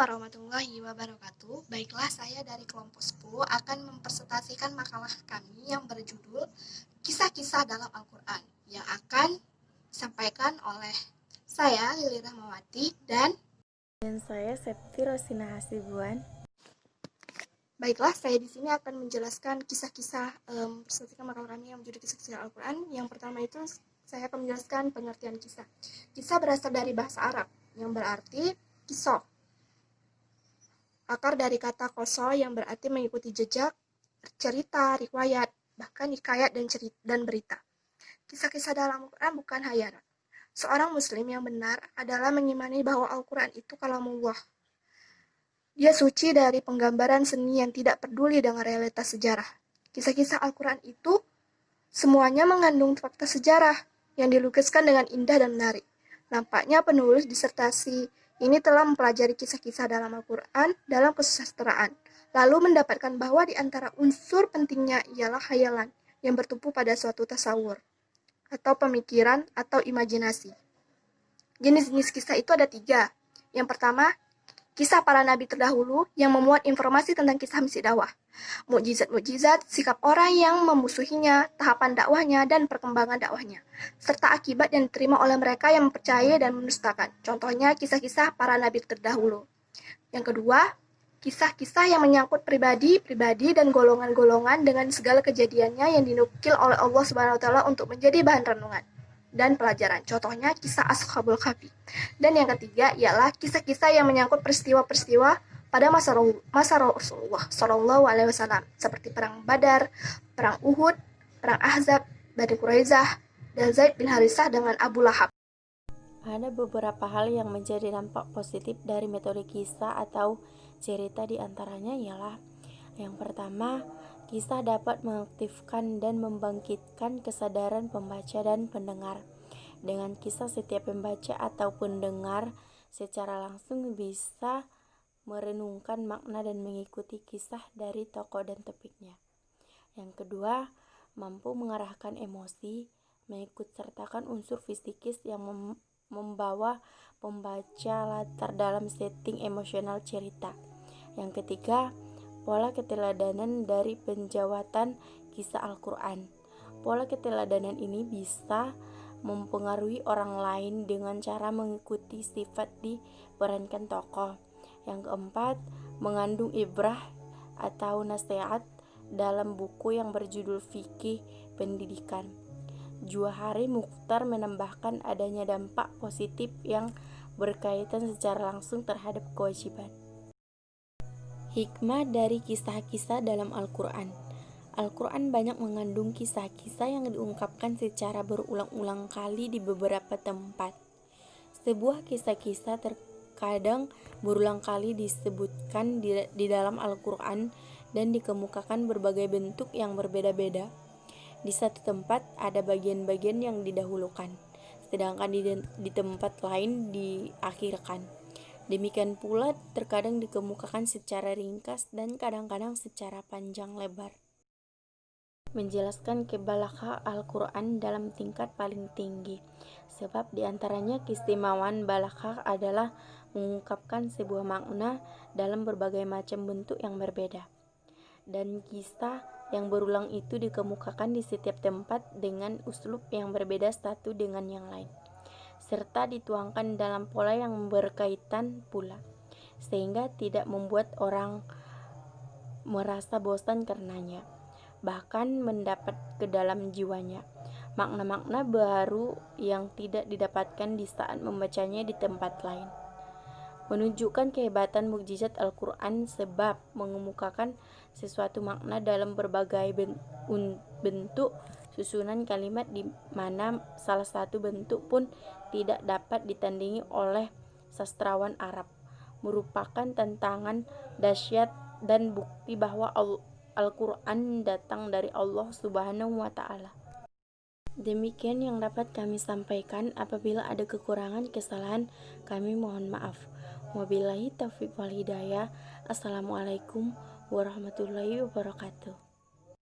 warahmatullahi wabarakatuh. Baiklah, saya dari kelompok 10 akan mempresentasikan makalah kami yang berjudul Kisah-kisah dalam Al-Quran yang akan disampaikan oleh saya, Lili Rahmawati, dan saya Septi Rosina Hasibuan. Baiklah, saya di sini akan menjelaskan kisah-kisah presentasikan makalah kami yang berjudul Kisah-kisah Al-Quran. Yang pertama itu saya akan menjelaskan pengertian kisah. Kisah berasal dari bahasa Arab yang berarti kisah. Akar dari kata koso yang berarti mengikuti jejak, cerita, riwayat, bahkan hikayat dan berita. Kisah-kisah dalam Al-Quran bukan hayalan. Seorang muslim yang benar adalah mengimani bahwa Al-Quran itu kalamullah. Dia suci dari penggambaran seni yang tidak peduli dengan realitas sejarah. Kisah-kisah Al-Quran itu semuanya mengandung fakta sejarah yang dilukiskan dengan indah dan menarik. Nampaknya penulis disertasi ini telah mempelajari kisah-kisah dalam Al-Quran dalam kesusastraan, lalu mendapatkan bahwa di antara unsur pentingnya ialah khayalan yang bertumpu pada suatu tasawur, atau pemikiran atau imajinasi. Jenis-jenis kisah itu ada 3. Yang pertama, kisah para nabi terdahulu yang memuat informasi tentang kisah misi dakwah, mukjizat-mukjizat, sikap orang yang memusuhinya, tahapan dakwahnya, dan perkembangan dakwahnya, serta akibat yang diterima oleh mereka yang mempercayai dan mendustakan. Contohnya kisah-kisah para nabi terdahulu. Yang kedua, kisah-kisah yang menyangkut pribadi dan golongan-golongan dengan segala kejadiannya yang dinukil oleh Allah SWT untuk menjadi bahan renungan dan pelajaran. Contohnya kisah Ashabul Kahfi. Dan yang ketiga ialah kisah-kisah yang menyangkut peristiwa-peristiwa pada masa Rasulullah SAW, seperti perang Badar, perang Uhud, perang Ahzab, Bani Quraisyah, dan Zaid bin Harithah dengan Abu Lahab. Ada beberapa hal yang menjadi dampak positif dari metode kisah atau cerita, di antaranya ialah yang pertama, kisah dapat mengaktifkan dan membangkitkan kesadaran pembaca dan pendengar. Dengan kisah, setiap pembaca atau pendengar secara langsung bisa merenungkan makna dan mengikuti kisah dari tokoh dan topiknya. Yang kedua, mampu mengarahkan emosi, mengikut sertakan unsur psikis yang membawa pembaca latar dalam setting emosional cerita. Yang ketiga, pola keteladanan dari penjawatan kisah Al-Quran. Pola keteladanan ini bisa mempengaruhi orang lain dengan cara mengikuti sifat diperankan tokoh. Yang keempat, mengandung ibrah atau nasihat dalam buku yang berjudul Fikih Pendidikan. Juhari Mukhtar menambahkan adanya dampak positif yang berkaitan secara langsung terhadap kewajiban. Hikmah dari kisah-kisah dalam Al-Quran. Al-Quran banyak mengandung kisah-kisah yang diungkapkan secara berulang-ulang kali di beberapa tempat. Sebuah kisah-kisah terkadang berulang kali disebutkan di dalam Al-Quran dan dikemukakan berbagai bentuk yang berbeda-beda. Di satu tempat ada bagian-bagian yang didahulukan, sedangkan di tempat lain diakhirkan. Demikian pula terkadang dikemukakan secara ringkas dan kadang-kadang secara panjang lebar. Menjelaskan kebalaghan Al-Quran dalam tingkat paling tinggi, sebab diantaranya keistimewaan balaghah adalah mengungkapkan sebuah makna dalam berbagai macam bentuk yang berbeda. Dan kisah yang berulang itu dikemukakan di setiap tempat dengan uslub yang berbeda satu dengan yang lain, serta dituangkan dalam pola yang berkaitan pula, sehingga tidak membuat orang merasa bosan karenanya, bahkan mendapat ke dalam jiwanya makna-makna baru yang tidak didapatkan di saat membacanya di tempat lain. Menunjukkan kehebatan mukjizat Al-Quran sebab mengemukakan sesuatu makna dalam berbagai bentuk susunan kalimat, di mana salah satu bentuk pun tidak dapat ditandingi oleh sastrawan Arab, merupakan tantangan dahsyat dan bukti bahwa Al-Quran datang dari Allah Subhanahu wa Ta'ala. Demikian yang dapat kami sampaikan. Apabila ada kekurangan, kesalahan, kami mohon maaf. Wabillahi taufiq wal hidayah. Assalamualaikum warahmatullahi wabarakatuh.